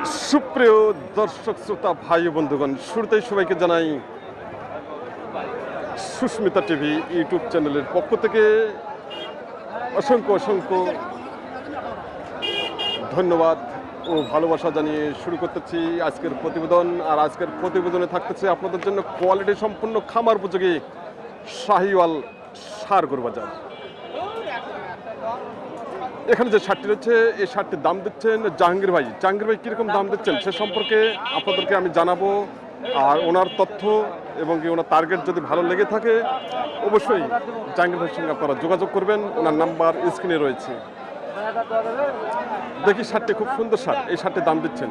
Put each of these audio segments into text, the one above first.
সুপ্রিয় দর্শক শ্রোতা ভাই ও বন্ধুগণ, শুরুতেই সবাইকে জানাই সুস্মিতা টিভি ইউটিউব চ্যানেলের পক্ষ থেকে অসংখ্য অসংখ্য ধন্যবাদ ও ভালোবাসা জানিয়ে শুরু করতেছি আজকের প্রতিবেদন। আর আজকের প্রতিবেদনে থাকতেছে আপনাদের জন্য কোয়ালিটি সম্পূর্ণ খামার উপযোগী শাহিওয়াল ষাঁড় গরু বাজার। এখানে যে শার্টটি রয়েছে এই শার্টটির দাম দিচ্ছেন জাহাঙ্গীর ভাই। জাহাঙ্গীর ভাই কীরকম দাম দিচ্ছেন সে সম্পর্কে আপনাদেরকে আমি জানাবো। আর ওনার তথ্য এবং কি ওনার টার্গেট যদি ভালো লেগে থাকে অবশ্যই জাহাঙ্গীর ভাইয়ের সঙ্গে আপনারা যোগাযোগ করবেন। ওনার নাম্বার স্ক্রিনে রয়েছে। দেখি শার্টটি খুব সুন্দর শার্ট, এই শার্টটির দাম দিচ্ছেন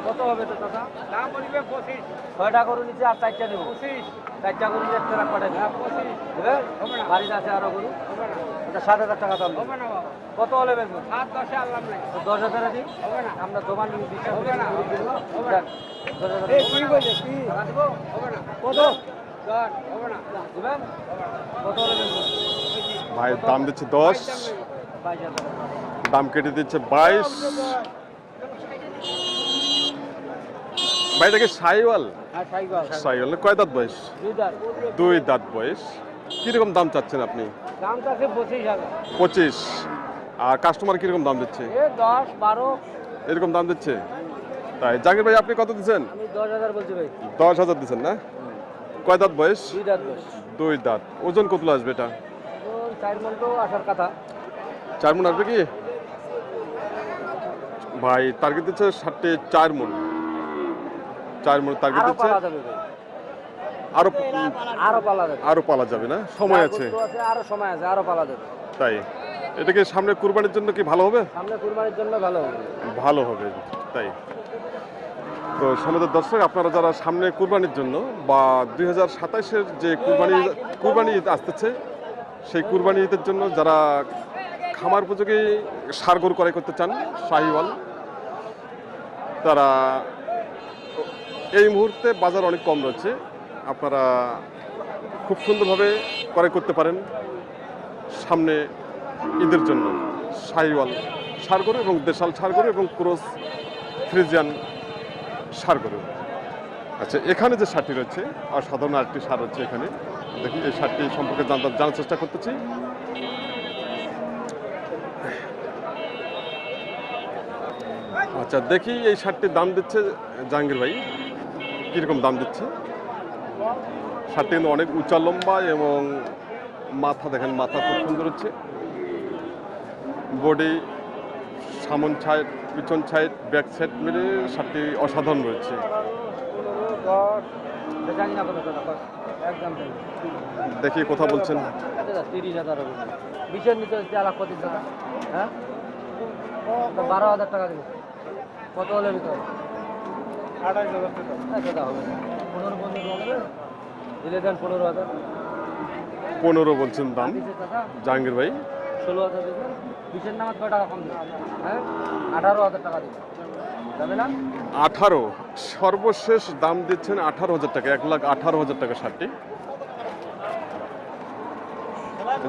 কত হবে তো দাদা? দাম বলবে 25। 6টা গরু নিচে আর 4টা নেব। 25। 4টা গরু নিচে একটা পাঠাই না 25। দেবে? হবে না। বাড়িতে আছে আরো গরু? হবে না। এটা 7,000 টাকা দাম। হবে না বাবা। কত হলে বেচবো? 7 10 এ আল্লাহ নাই। তো 10,000 দিই? হবে না। আমরা দোকান নিয়ে দিচ্ছি। হবে না। হবে না। 10,000 এই তুই বলিস কি? টাকা দেব? হবে না। কত? 10 হবে না। দিবেন? হবে না। কত হলে বেচবো? ভাই দাম দিচ্ছে 10, 22,000 দাম কেটে দিচ্ছে 22। ভাই দেখে শাহিওয়াল, হ্যাঁ সাইকেল। শাহিওয়াল না? কয় দাঁত বয়স? 2 দাঁত। 2 দাঁত বয়স। কীরকম দাম চাচ্ছেন আপনি? দামটা আছে 25,000। 25। আর কাস্টমার কীরকম দাম দিচ্ছে? এ 10 12 এরকম দাম দিচ্ছে? তাই জাহাঙ্গীর ভাই আপনি কত দিচ্ছেন? আমি 10,000 বলছি ভাই। 10,000 দিচ্ছেন না? কয় দাঁত বয়স? 2 দাঁত বয়স। 2 দাঁত। ওজন কতগুলো আসবে এটা? 4 মণ তো আসার কথা। 4 মণ আসবে কি? ভাই টার্গেট দিচ্ছে 4 মণ। 4 মণ টার্গেট আরো দিচ্ছে। পালা যাবে ভাই। আরো আরো পালা যাবে। আরো পালা যাবে না? সময় আছে। আরো সময় আছে, আরো পালা যাবে। তাই এটাকে সামনে কুরবানির জন্য কি ভালো হবে? সামনে কুরবানির জন্য ভালো হবে। ভালো হবে। তাই তো সমাজের দর্শক, আপনারা যারা সামনে কুরবানির জন্য বা 2027-এর যে কুরবানি ঈদ আসতেছে সেই কুরবানি ঈদের জন্য যারা খামার উপযোগী ষাঁড় গরু ক্রয় করতে চান শাহিওয়াল, তারা এই মুহূর্তে বাজার অনেক কম রয়েছে। আপনারা খুব সুন্দরভাবে ক্রয় করতে পারেন সামনে ঈদের জন্য শাহিওয়াল ষাঁড় গরু এবং দেশাল ষাঁড় গরু এবং ক্রস ফ্রিজিয়ান ষাঁড় গরু। আচ্ছা, এখানে যে ষাঁড়টি রয়েছে অসাধারণ আরেকটি ষাঁড় রয়েছে এখানে। দেখি এই ষাঁড়টি সম্পর্কে জানার চেষ্টা করতেছি। আচ্ছা, দেখি এই ষাঁড়টির দাম দিচ্ছে জাহাঙ্গীর ভাই কীরকম দাম দিচ্ছে। ষাঁড়টি কিন্তু অনেক উঁচা লম্বা এবং মাথা দেখেন, মাথা খুব সুন্দর হচ্ছে। বডি, সামন সাইড, পিছন সাইড, ব্যাক সাইড মিলে ষাঁড়টি অসাধারণ রয়েছে। দেখি কথা বলছেন। 30,000 হবে। 20-এর নিচে আলাপ কত টাকা? হ্যাঁ 12,000 টাকা দেবো। কত হলে ভিতরে? 28,000 টাকা হবে। 15 হবে দিলে দেন 15,000। 15 বলছেন দাম জাহাঙ্গীর ভাই। 16,000 দেবেন। 20-এর নামাজ কয় টাকা কম দেবেন? হ্যাঁ 18,000 টাকা দেবেন। যাবে না? 18 সর্বশেষ দাম দিচ্ছেন 18,000 টাকা। 1,18,000 টাকা ষাঁড়টি।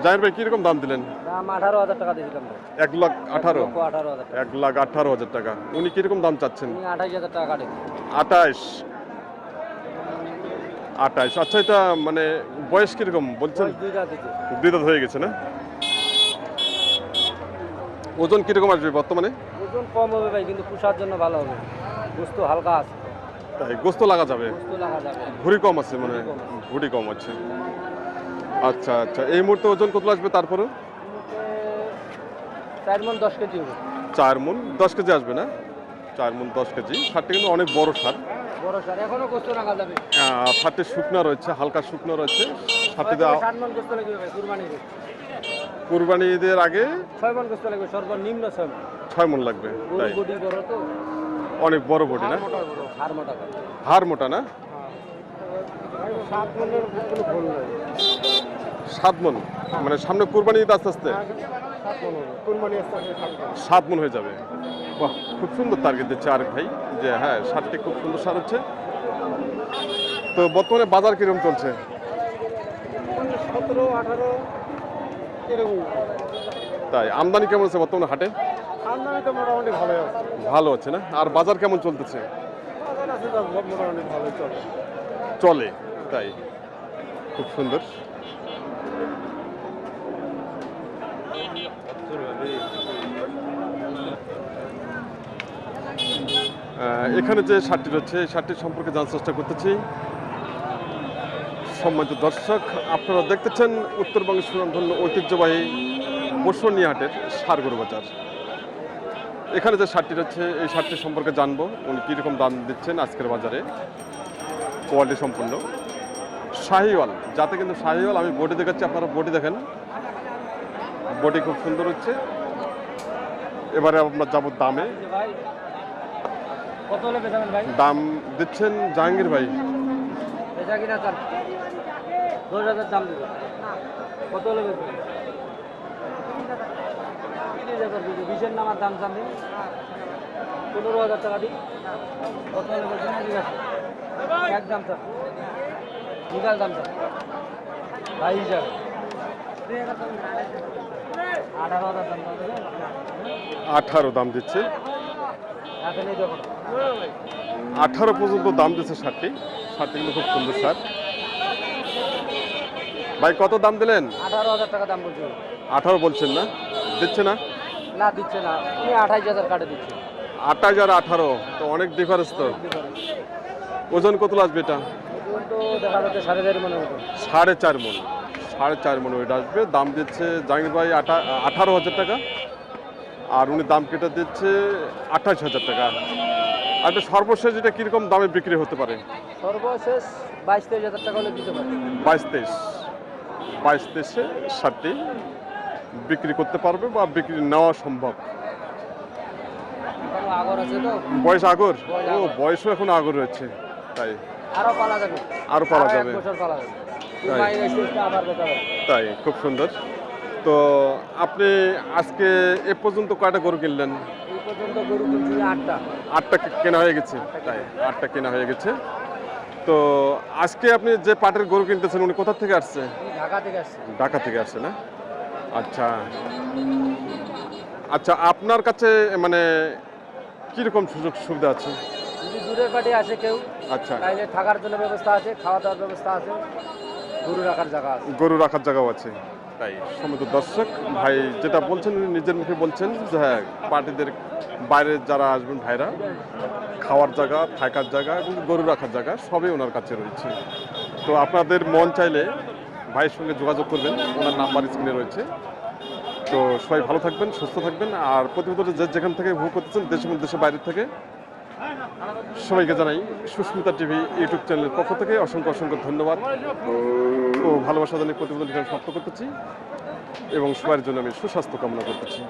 জাহির ভাই কিরকম দাম দিলেন? দাম 18,000 টাকা দিয়েছিলাম। 1,18,000। 18,000 টাকা। 1,18,000 টাকা। উনি কিরকম দাম চাচ্ছেন? 28,000 টাকা কাটে। 28। আচ্ছা, এটা মানে বয়স কিরকম বলছেন? 2 দাঁত দিতে। 2 দাঁত হয়ে গেছে না? ওজন কিরকম আসবে বর্তমানে? ওজন কম হবে ভাই, কিন্তু পুষার জন্য ভালো হবে। গোস্ত হালকা আছে। তাই গোস্ত লাগা যাবে? গোস্ত লাগা যাবে। ভুঁড়ি কম আছে মানে? ভুঁড়ি কম আছে। আচ্ছা আচ্ছা, এই মুহূর্তে ওজন কত আসবে তারপরে? 4 মণ 10 কেজি হবে। 4 মণ 10 কেজি আসবে না? 4 মণ 10 কেজি। ষাঁড়টি কিন্তু অনেক বড় ষাঁড়। বড় সার এখনো গোস্ত লাগা যাবে। ষাঁড়টি শুকনো রয়েছে, হালকা শুকনো রয়েছে। ষাঁড়টি 7 মণ গোস্ত লাগবে ভাই কুরবানিতে। কুরবানি ঈদের আগে 6 মণ গোস্ত লাগবে, সর্বনিম্ন 6 মণ। 6 মণ লাগবে। তাই বডি বড় তো, অনেক বড় বডি না? হাড় মোটা। হাড় মোটা না? 7 মণের কোনো ভুল নেই। 7 মণ মানে সামনে কুরবানি ঈদ আস্তে আস্তে 7 মণ হবে। কুরবানি আসতে 7 মণ হয়ে যাবে। বাহ, খুব সুন্দর টার্গেট দিচ্ছে আরেক ভাই যে হ্যাঁ ষাঁড়টি খুব সুন্দর ষাঁড় হচ্ছে। তো বর্তমানে বাজার কিরকম চলছে? 17-18 এরকম। তাই আমদানি কেমন আছে বর্তমানে হাটে? আমদানি তো মোটামুটি ভালোই আছে। ভালো আছে না? আর বাজার কেমন চলতেছে? বাজার আছে তো মোটামুটি ভালোই চলে। চলে, তাই খুব সুন্দর। এখানে যে শার্টটি রয়েছে এই শার্টটি সম্পর্কে জানার চেষ্টা করতেছি। সম্মানিত দর্শক, আপনারা দেখতেছেন উত্তরবঙ্গের সুনামধন্য ঐতিহ্যবাহী বসুনিয়া হাটের সারগরু বাজার। এখানে যে শার্টটি রয়েছে এই শার্টটি সম্পর্কে জানবো উনি কীরকম দাম দিচ্ছেন আজকের বাজারে। কোয়ালিটি সম্পূর্ণ শাহিওয়াল, যাতে কিন্তু শাহিওয়াল, আমি বডি দেখাচ্ছি, আপনারা বডি দেখেন, বডি খুব সুন্দর হচ্ছে। এবারে আমরা যাবো দামে। ভাই কত হলে বেচাবেন ভাই? দাম দিচ্ছেন জাহাঙ্গীর ভাই বেচা কিনা চান 2000 দাম দেবে। কত হলে বেচবেন? 30,000 দিবে। 20-এর নামার দাম চান দিন, 15,000 টাকা দিন। কত হলে বেচবেন? ঠিক আছে, একদম চান, নিকাল দাম চান ভাই হিসাবে 18,000 দাম দেবে। 18 দাম দিচ্ছে, এখন এই দেখো 18 পর্যন্ত দাম দিচ্ছে শার্টটি। শার্টটি কিন্তু খুব সুন্দর শার্ট। ভাই কত দাম দিলেন? 18,000 টাকা দাম বলছি। 18 বলছেন না? দিচ্ছে না? না দিচ্ছে না, তুমি 28,000 কাটে দিচ্ছে। 28 আর 18 তো অনেক ডিফারেন্স তো। ওজন কত আসবে এটা? ওজন তো দেখা যাচ্ছে 4.5 মনের মতো। 4.5 মণ, 4.5 মণ ওইটা আসবে। দাম দিচ্ছে জাহাঙ্গীর ভাই 18,000 টাকা, আর উনি দাম কেটে দিচ্ছে 28,000 টাকা। আর এটা সর্বশেষ এটা কীরকম দামে বিক্রি হতে পারে? সর্বশেষ 22-23,000 টাকা হলে দিতে পারে। 22-23 শার্টটি বিক্রি করতে পারবে বা বিক্রি নেওয়া সম্ভব। এখনো আগর আছে তো, বয়স আগর? বয়স ও, আগর। বয়সও এখন আগর রয়েছে, তাই আরো পালা যাবে, আরো পালা আরো যাবে। 1 বছর পালা যাবে। তাই। মাইনে এসে আবার বেচা যাবে। তাই খুব সুন্দর। তো আপনি আজকে এ পর্যন্ত কয়টা গরু কিনলেন? এই পর্যন্ত গরু কিনছি 8টা। 8টা কেনা হয়ে গেছে, তাই 8টা কেনা হয়ে গেছে। তো আজকে আপনি যে পাটের গরু কিনতেছেন উনি কোথা থেকে আসছে? আমি ঢাকা থেকে আসছি। ঢাকা থেকে আসছে না? আচ্ছা আচ্ছা, আপনার কাছে মানে কীরকম সুযোগ সুবিধা আছে? যদি দূরের পার্টি আসে কেউ, আচ্ছা, তাইলে থাকার জন্য ব্যবস্থা আছে, খাওয়া দাওয়ার ব্যবস্থা আছে, গরু রাখার জায়গা আছে। গরু রাখার জায়গাও আছে। তাই সমস্ত দর্শক ভাই যেটা বলছেন উনি নিজের মুখে বলছেন যে হ্যাঁ, পার্টিদের বাইরে যারা আসবেন ভাইরা, খাওয়ার জায়গা, থাকার জায়গা এবং গরু রাখার জায়গা সবই ওনার কাছে রয়েছে। তো আপনাদের মন চাইলে ভাইয়ের সঙ্গে যোগাযোগ করবেন, ওনার নাম্বার স্ক্রিনে রয়েছে। তো সবাই ভালো থাকবেন, সুস্থ থাকবেন। আর প্রতিবেদনে যে যেখান থেকে ভোগ করতেছেন, দেশ এবং দেশের বাইরে থেকে, সবাইকে জানাই সুস্মিতা টিভি ইউটিউব চ্যানেলের পক্ষ থেকে অসংখ্য অসংখ্য ধন্যবাদ ও ভালোবাসা জানিয়ে প্রতিবেদন সমাপ্ত করতেছি এবং সবার জন্য আমি সুস্বাস্থ্য কামনা করতেছি।